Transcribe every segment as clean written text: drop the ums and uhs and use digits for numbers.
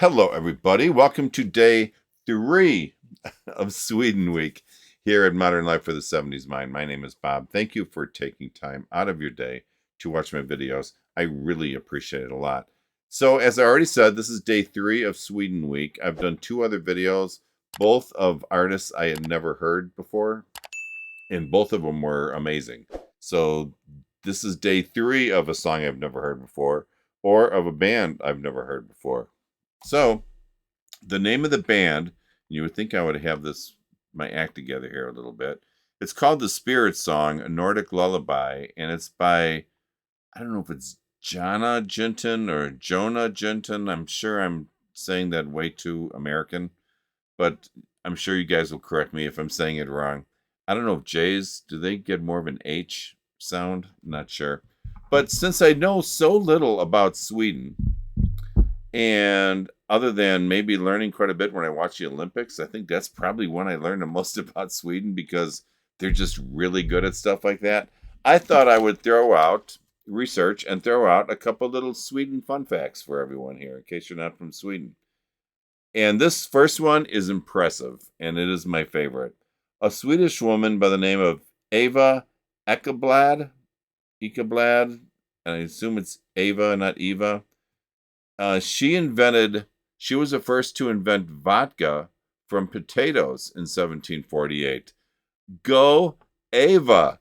Hello, everybody. Welcome to day 3 of Sweden Week here at Modern Life for the 70s Mind. My name is Bob. Thank you for taking time out of your day to watch my videos. I really appreciate it a lot. So, as I already said, this is day 3 of Sweden Week. I've done 2 other videos, both of artists I had never heard before, and both of them were amazing. So, this is day 3 of a song I've never heard before, or of a band I've never heard before. So, the name of the band, you would think I would have my act together here a little bit. It's called The Spirit Song, a Nordic Lullaby, and it's by, I don't know if it's Jonna Jinton or Jonna Jinton. I'm sure I'm saying that way too American, but I'm sure you guys will correct me if I'm saying it wrong. I don't know if J's, do they get more of an H sound? Not sure. But since I know so little about Sweden, and other than maybe learning quite a bit when I watch the Olympics, I think that's probably when I learned the most about Sweden because they're just really good at stuff like that. I thought I would research and throw out a couple little Sweden fun facts for everyone here in case you're not from Sweden. And this first one is impressive, and it is my favorite. A Swedish woman by the name of Eva Ekeblad, and I assume it's Ava, not Eva. She was the first to invent vodka from potatoes in 1748. Go Ava!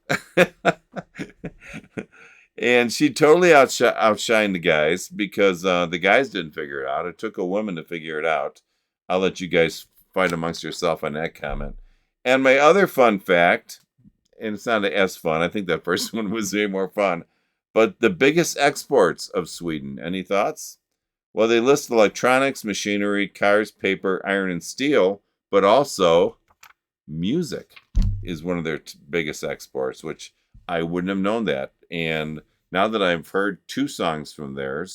And she totally outshined the guys because the guys didn't figure it out. It took a woman to figure it out. I'll let you guys fight amongst yourself on that comment. And my other fun fact, and it's not as fun. I think that first one was way more fun. But the biggest exports of Sweden, any thoughts? Well, they list electronics, machinery, cars, paper, iron, and steel, but also music is one of their biggest exports, which I wouldn't have known that. And now that I've heard 2 songs from there,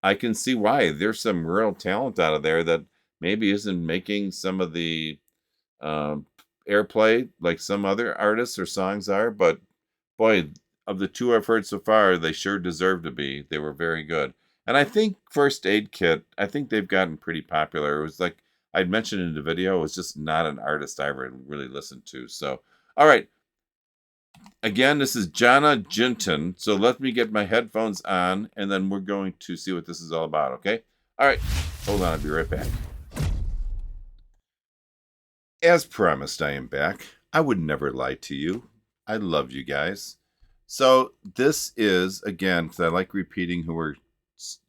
I can see why. There's some real talent out of there that maybe isn't making some of the airplay like some other artists or songs are. But boy, of the 2 I've heard so far, they sure deserve to be. They were very good. And I think First Aid Kit, I think they've gotten pretty popular. It was like I'd mentioned in the video, it was just not an artist I ever really listened to. So, all right. Again, this is Jonna Jinton. So let me get my headphones on, and then we're going to see what this is all about, okay? All right. Hold on. I'll be right back. As promised, I am back. I would never lie to you. I love you guys. So this is, again, because I like repeating who we're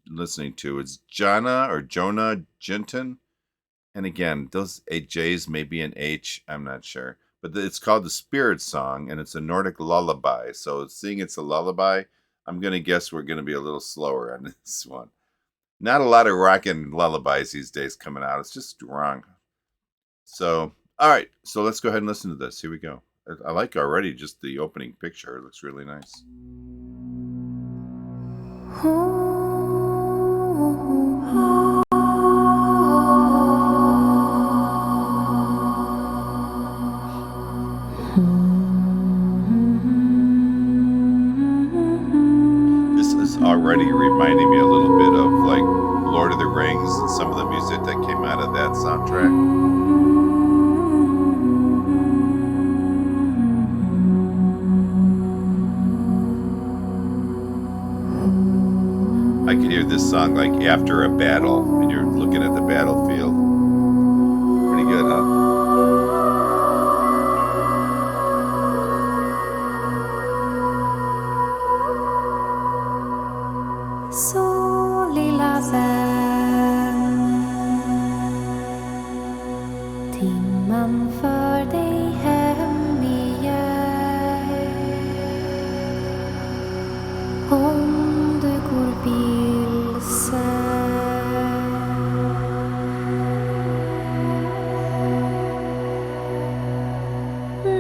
listening to. It's Jonna Jinton. And again, those J's may be an H. I'm not sure. But it's called The Spirit Song, and it's a Nordic lullaby. So seeing it's a lullaby, I'm going to guess we're going to be a little slower on this one. Not a lot of rockin' lullabies these days coming out. It's just wrong. So, all right. So let's go ahead and listen to this. Here we go. I like already just the opening picture. It looks really nice. This is already reminding me a little bit of like Lord of the Rings and some of the music that came out of that soundtrack. I could hear this song like after a battle and you're looking at the battlefield. Pretty good, huh? Så lilla vän, timman för dig hem igen. Om du går vilse,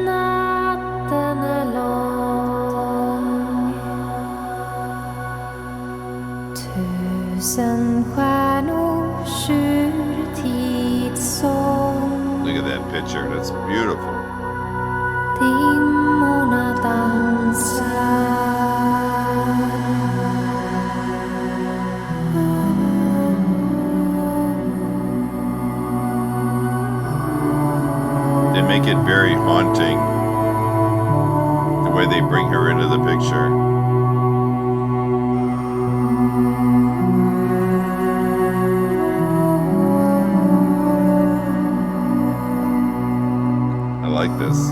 natten är lång. Tusen stjärnors urtidssång. Look at that picture. That's beautiful. Dimmorna dansar. They make it very haunting, the way they bring her into the picture. I like this.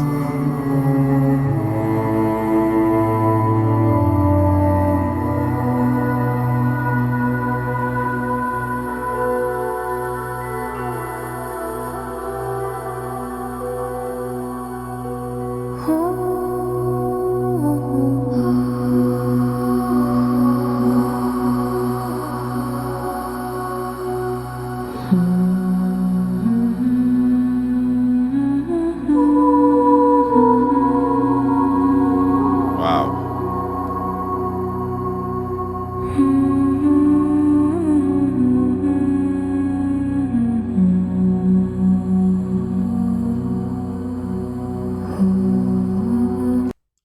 Wow.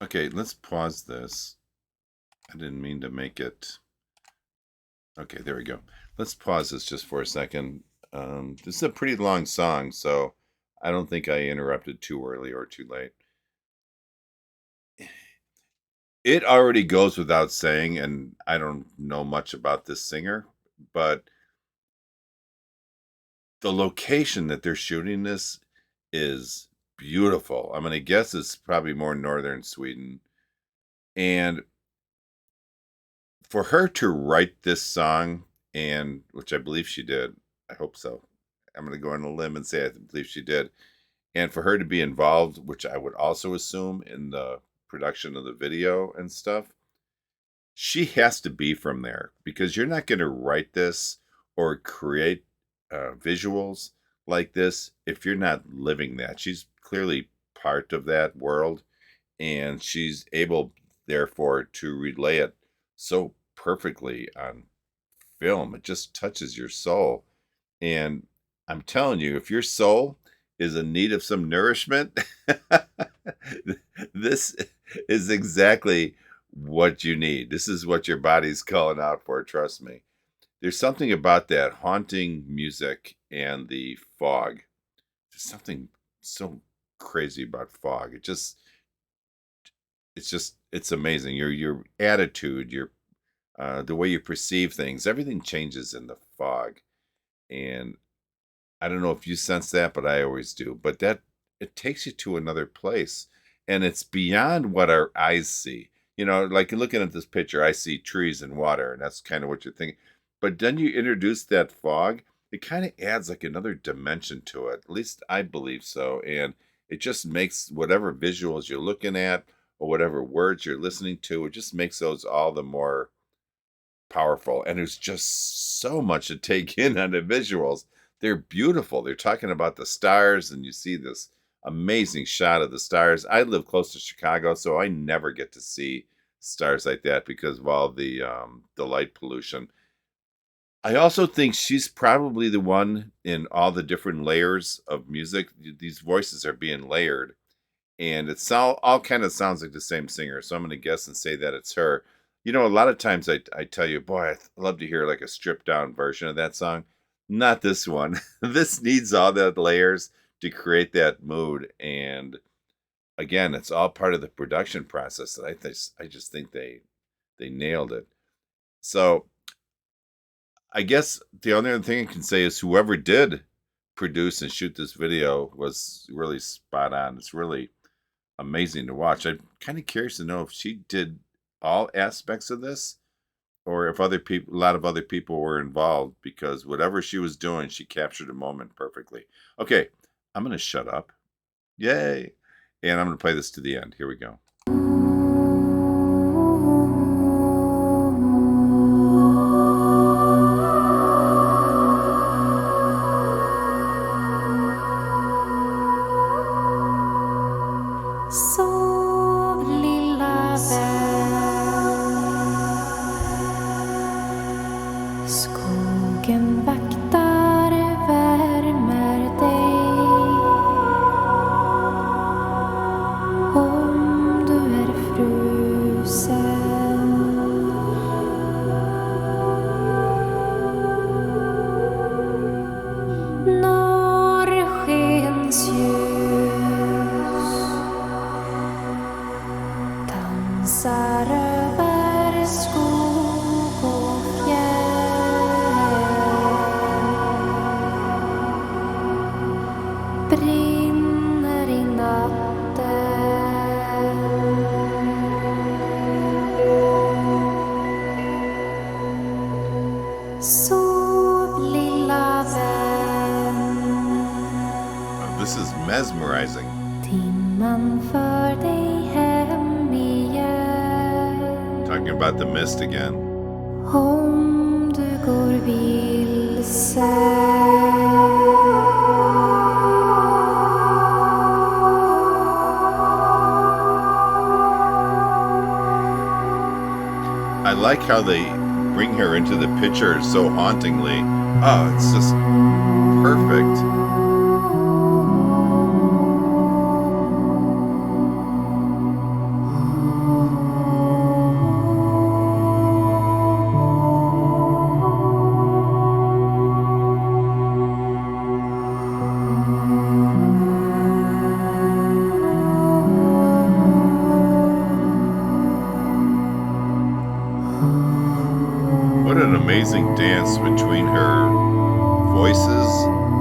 Okay, let's pause this. I didn't mean to make it. Okay, there we go. Let's pause this just for a second. This is a pretty long song, so I don't think I interrupted too early or too late. It already goes without saying, and I don't know much about this singer, but the location that they're shooting this is beautiful. I'm going to guess it's probably more northern Sweden. And for her to write this song, and which I believe she did, I hope so. I'm going to go on a limb and say I believe she did. And for her to be involved, which I would also assume in the production of the video and stuff, she has to be from there, because you're not going to write this or create visuals like this if you're not living that. She's clearly part of that world, and she's able, therefore, to relay it so perfectly on film. It just touches your soul. And I'm telling you, if your soul is in need of some nourishment, this is exactly what you need. This is what your body's calling out for, trust me. There's something about that haunting music and the fog. There's something so crazy about fog. It's amazing. Your attitude, your the way you perceive things, everything changes in the fog. And I don't know if you sense that, but I always do. But that it takes you to another place, and it's beyond what our eyes see. You know, like looking at this picture, I see trees and water, and that's kind of what you're thinking. But then you introduce that fog, it kind of adds like another dimension to it. At least I believe so. And it just makes whatever visuals you're looking at or whatever words you're listening to, it just makes those all the more powerful. And there's just so much to take in on the visuals. They're beautiful. They're talking about the stars, and you see this amazing shot of the stars. I live close to Chicago, so I never get to see stars like that because of all the light pollution. I also think she's probably the one in all the different layers of music. These voices are being layered, and it's all kind of sounds like the same singer. So I'm going to guess and say that it's her. You know, a lot of times I tell you, boy, I'd love to hear like a stripped down version of that song. Not this one. This needs all the layers to create that mood. And again, it's all part of the production process that I just think they nailed it. So I guess the only other thing I can say is whoever did produce and shoot this video was really spot on. It's really amazing to watch. I'm kind of curious to know if she did all aspects of this or if other people, a lot of other people were involved, because whatever she was doing, she captured a moment perfectly. Okay, I'm going to shut up. Yay. And I'm going to play this to the end. Here we go. Sov lilla vän. Skogen vaktare värmer dig. Om mesmerizing. Timman för dig hem igen. Talking about the mist again. Om du går vilse. I like how they bring her into the picture so hauntingly. Oh, it's just perfect. What an amazing dance between her voices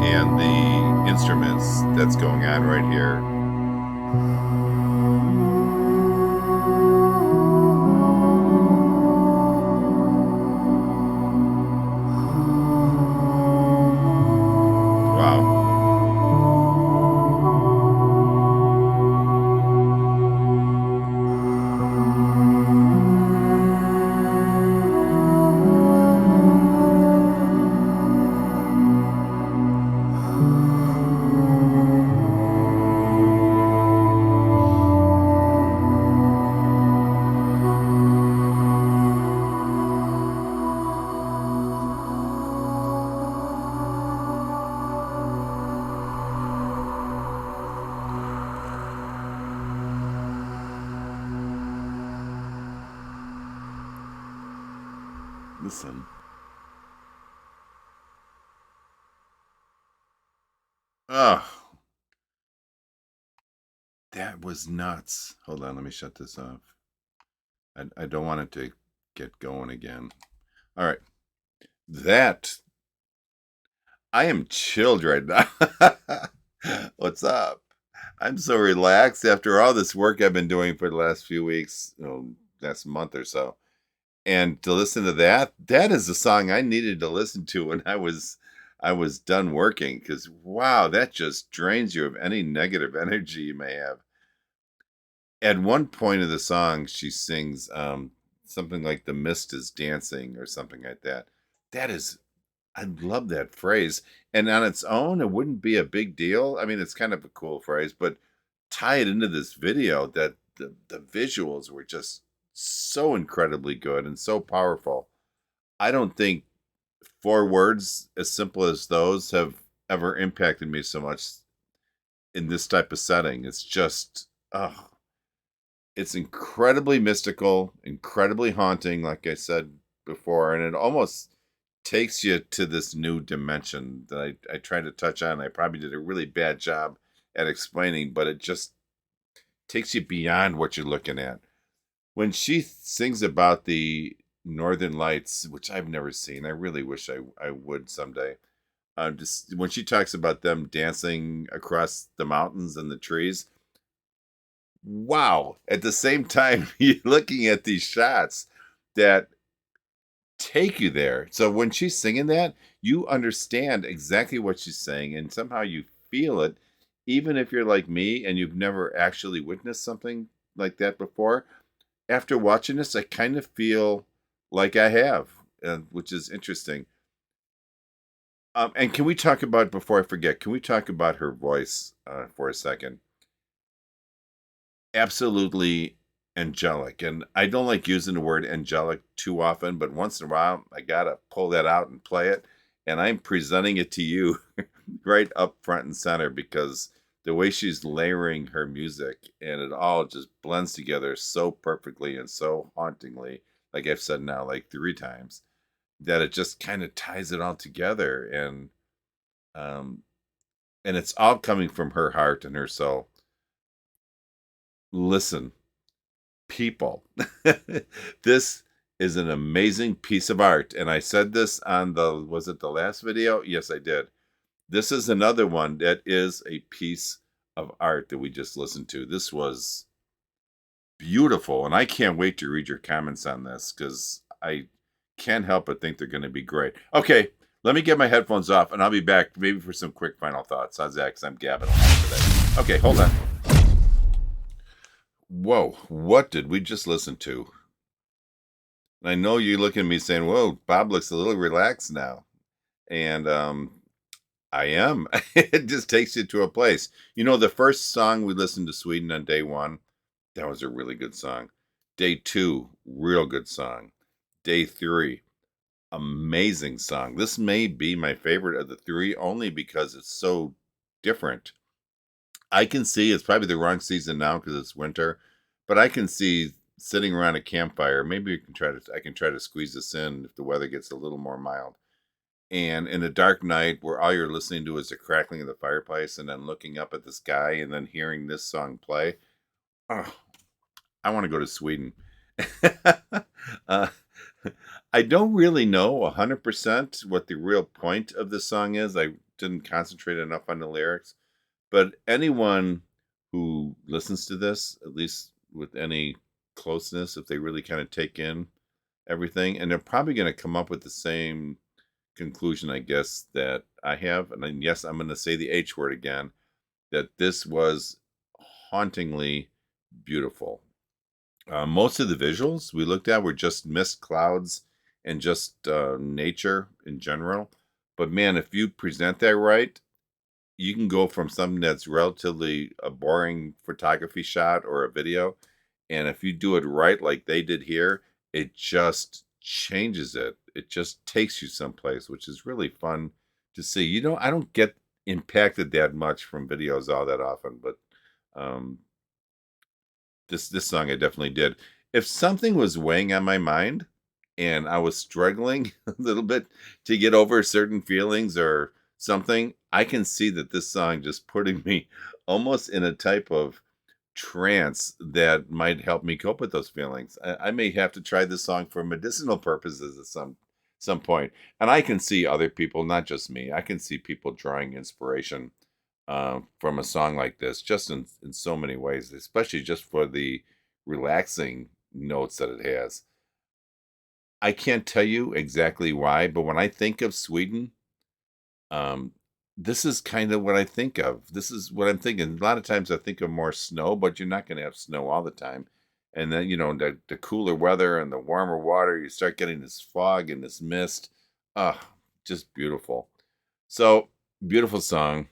and the instruments that's going on right here. Wow. Listen. Oh, that was nuts. Hold on, let me shut this off. I don't want it to get going again. All right. That, I am chilled right now. What's up? I'm so relaxed after all this work I've been doing for the last few weeks, last month or so. And to listen to that, that is the song I needed to listen to when I was done working, because wow, that just drains you of any negative energy you may have. At one point of the song, she sings something like "The mist is dancing" or something like that. That is, I love that phrase. And on its own, it wouldn't be a big deal. I mean, it's kind of a cool phrase, but tie it into this video, that the visuals were just so incredibly good and so powerful. I don't think 4 words as simple as those have ever impacted me so much in this type of setting. It's just, oh, it's incredibly mystical, incredibly haunting, like I said before, and it almost takes you to this new dimension that I tried to touch on. I probably did a really bad job at explaining, but it just takes you beyond what you're looking at. When she sings about the Northern Lights, which I've never seen, I really wish I would someday. Just when she talks about them dancing across the mountains and the trees, wow. At the same time, you're looking at these shots that take you there. So when she's singing that, you understand exactly what she's saying, and somehow you feel it, even if you're like me and you've never actually witnessed something like that before. After watching this, I kind of feel like I have, which is interesting. And can we talk about, before I forget, can we talk about her voice for a second? Absolutely angelic. And I don't like using the word angelic too often, but once in a while, I got to pull that out and play it. And I'm presenting it to you right up front and center, because the way she's layering her music and it all just blends together so perfectly and so hauntingly, like I've said now like 3 times, that it just kind of ties it all together. And it's all coming from her heart and her soul. Listen, people, this is an amazing piece of art. And I said this on was it the last video? Yes, I did. This is another one that is a piece of art that we just listened to. This was beautiful. And I can't wait to read your comments on this, because I can't help but think they're going to be great. Okay, let me get my headphones off and I'll be back maybe for some quick final thoughts. How's that? Because I'm gabbing a lot today. Okay, hold on. Whoa, what did we just listen to? I know you're looking at me saying, "Whoa, Bob looks a little relaxed now." And I am. It just takes you to a place. You know, the first song we listened to Sweden on day 1, that was a really good song. Day 2, real good song. Day 3, amazing song. This may be my favorite of the 3 only because it's so different. I can see it's probably the wrong season now because it's winter, but I can see sitting around a campfire. Maybe I can try to squeeze this in if the weather gets a little more mild. And in a dark night where all you're listening to is the crackling of the fireplace and then looking up at the sky and then hearing this song play. Oh, I want to go to Sweden. uh, I don't really know 100% what the real point of this song is. I didn't concentrate enough on the lyrics. But anyone who listens to this, at least with any closeness, if they really kind of take in everything, and they're probably going to come up with the same conclusion, I guess, that I have. And then, yes, I'm going to say the H word again, that this was hauntingly beautiful. Most of the visuals we looked at were just mist clouds and just nature in general. But man, if you present that right, you can go from something that's relatively a boring photography shot or a video, and if you do it right like they did here, it just changes it. It just takes you someplace, which is really fun to see. You know, I don't get impacted that much from videos all that often, but um, this song I definitely did. If something was weighing on my mind and I was struggling a little bit to get over certain feelings or something, I can see that this song just putting me almost in a type of trance that might help me cope with those feelings. I may have to try this song for medicinal purposes at some point. And I can see other people, not just me. I can see people drawing inspiration from a song like this, just in so many ways, especially just for the relaxing notes that it has. I can't tell you exactly why, but when I think of Sweden, um, this is kind of what I think of. This is what I'm thinking. A lot of times I think of more snow, but you're not going to have snow all the time. And then, you know, the cooler weather and the warmer water, you start getting this fog and this mist. Ah, just beautiful. So, beautiful song,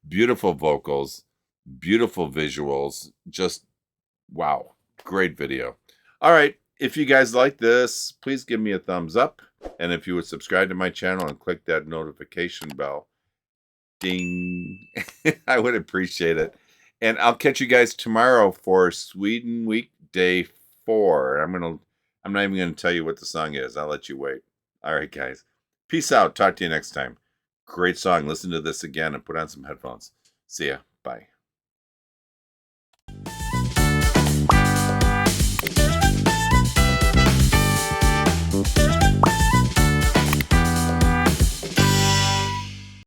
beautiful vocals, beautiful visuals. Just wow, great video. All right, if you guys like this, please give me a thumbs up. And if you would subscribe to my channel and click that notification bell, ding, I would appreciate it. And I'll catch you guys tomorrow for Sweden Week Day 4. I'm not even gonna tell you what the song is. I'll let you wait. All right, guys. Peace out. Talk to you next time. Great song. Listen to this again and put on some headphones. See ya. Bye.